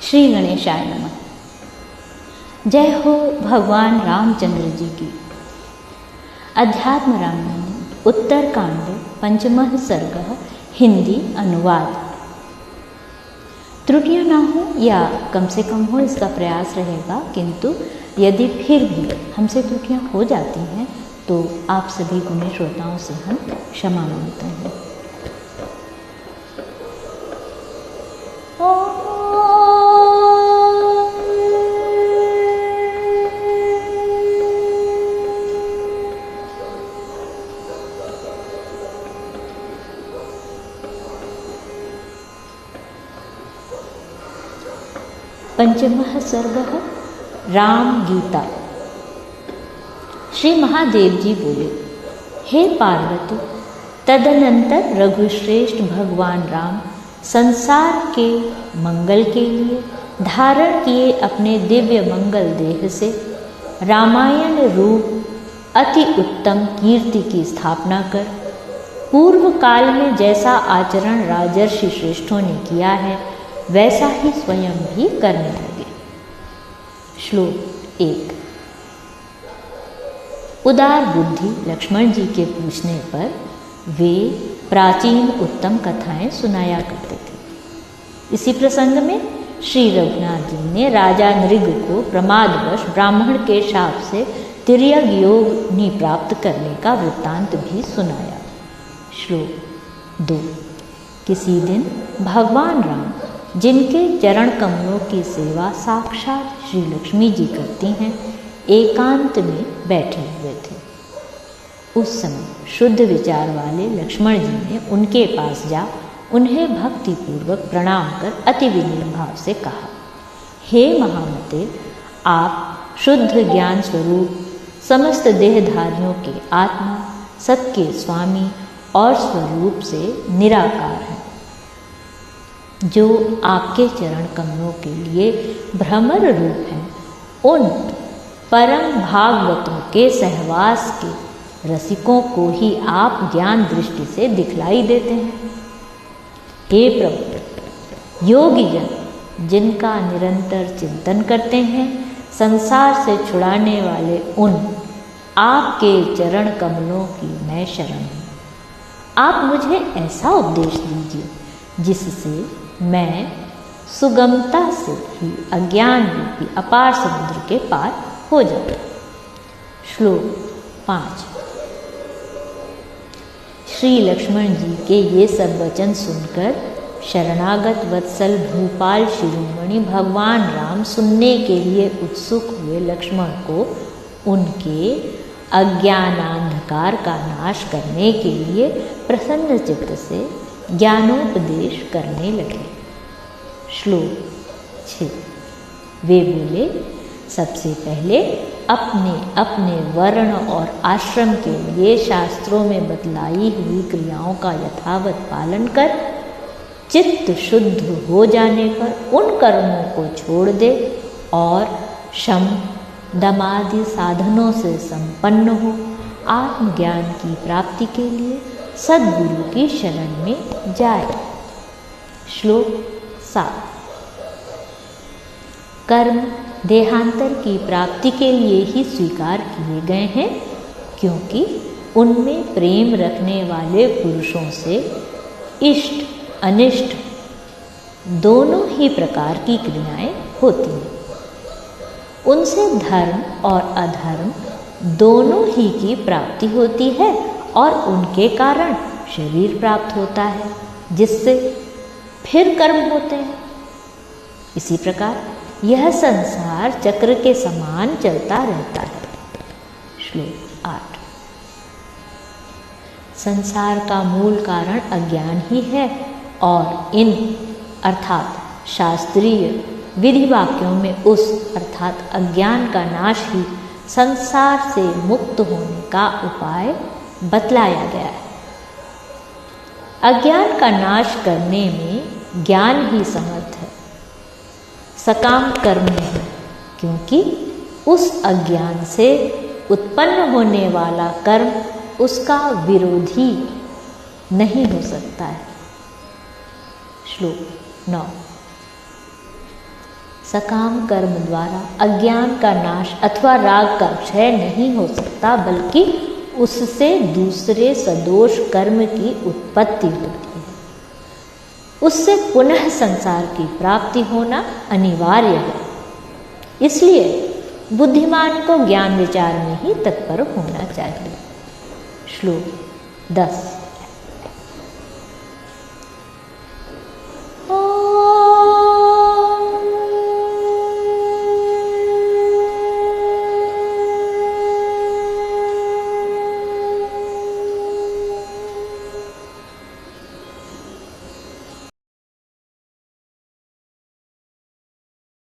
श्री गणेशाय नमः। जय हो भगवान रामचंद्र जी की। अध्यात्म रामायण उत्तरकांड पंचमः सर्गः हिंदी अनुवाद। त्रुटियां ना हो या कम से कम हो इसका प्रयास रहेगा, किंतु यदि फिर भी हमसे त्रुटियां हो जाती हैं तो आप सभी गुणी श्रोताओं से हम क्षमा मांगते हैं। पंचमः सर्गः राम गीता। श्री महादेव जी बोले, हे पार्वती, तदनंतर रघुश्रेष्ठ भगवान राम संसार के मंगल के लिए धारण किए अपने दिव्य मंगल देह से रामायण रूप अति उत्तम कीर्ति की स्थापना कर पूर्व काल में जैसा आचरण राजर्षि श्रेष्ठों ने किया है वैसा ही स्वयं भी करने लगे। श्लोक 1। उदार बुद्धि लक्ष्मण जी के पूछने पर वे प्राचीन उत्तम कथाएं सुनाया करते थे। इसी प्रसंग में श्री रघुनाथ जी ने राजा नृग को प्रमादवश ब्राह्मण के शाप से तिर्यक योनि प्राप्त करने का वृत्तांत भी सुनाया। श्लोक 2। किसी दिन भगवान राम, जिनके चरण कमलों की सेवा साक्षात श्री लक्ष्मी जी करती हैं, एकांत में बैठे हुए थे। उस समय शुद्ध विचार वाले लक्ष्मण जी ने उनके पास जा उन्हें भक्तिपूर्वक प्रणाम कर अति विनम्र भाव से कहा, हे महामते, आप शुद्ध ज्ञान स्वरूप समस्त देहधारियों के आत्मा, सबके स्वामी और स्वरूप से निराकार हैं। जो आपके चरण कमलों के लिए भ्रमर रूप हैं, उन परम भागवतों के सहवास के रसिकों को ही आप ज्ञान दृष्टि से दिखलाई देते हैं। हे प्रभु, योगीजन जिनका निरंतर चिंतन करते हैं, संसार से छुड़ाने वाले उन आपके चरण कमलों की मैं शरण हूँ। आप मुझे ऐसा उपदेश दीजिए जिससे मैं सुगमता से ही अज्ञान रूपी अपार समुद्र के पार हो जाऊं। श्लोक 5। श्री लक्ष्मण जी के ये सब वचन सुनकर शरणागत वत्सल भूपाल शिरोमणि भगवान राम सुनने के लिए उत्सुक हुए लक्ष्मण को उनके अज्ञानांधकार का नाश करने के लिए प्रसन्न चित्त से ज्ञानोपदेश करने लगे। श्लोक 6। वे बोले, सबसे पहले अपने अपने वर्ण और आश्रम के लिए शास्त्रों में बतलाई हुई क्रियाओं का यथावत पालन कर चित्त शुद्ध हो जाने पर उन कर्मों को छोड़ दे और शम दमादि साधनों से संपन्न हो आत्मज्ञान की प्राप्ति के लिए सद्गुरु की शरण में जाए। श्लोक 7। कर्म देहांतर की प्राप्ति के लिए ही स्वीकार किए गए हैं, क्योंकि उनमें प्रेम रखने वाले पुरुषों से इष्ट अनिष्ट दोनों ही प्रकार की क्रियाएं होती हैं। उनसे धर्म और अधर्म दोनों ही की प्राप्ति होती है और उनके कारण शरीर प्राप्त होता है, जिससे फिर कर्म होते हैं। इसी प्रकार यह संसार चक्र के समान चलता रहता है। श्लोक 8। संसार का मूल कारण अज्ञान ही है और इन अर्थात शास्त्रीय विधि वाक्यों में उस अर्थात अज्ञान का नाश ही संसार से मुक्त होने का उपाय बतलाया गया है। अज्ञान का नाश करने में ज्ञान ही समर्थ है, सकाम कर्म नहीं, क्योंकि उस अज्ञान से उत्पन्न होने वाला कर्म उसका विरोधी नहीं हो सकता है। श्लोक 9। सकाम कर्म द्वारा अज्ञान का नाश अथवा राग का क्षय नहीं हो सकता, बल्कि उससे दूसरे सदोष कर्म की उत्पत्ति होती है। उससे पुनः संसार की प्राप्ति होना अनिवार्य है। इसलिए बुद्धिमान को ज्ञान विचार में ही तत्पर होना चाहिए। श्लोक 10।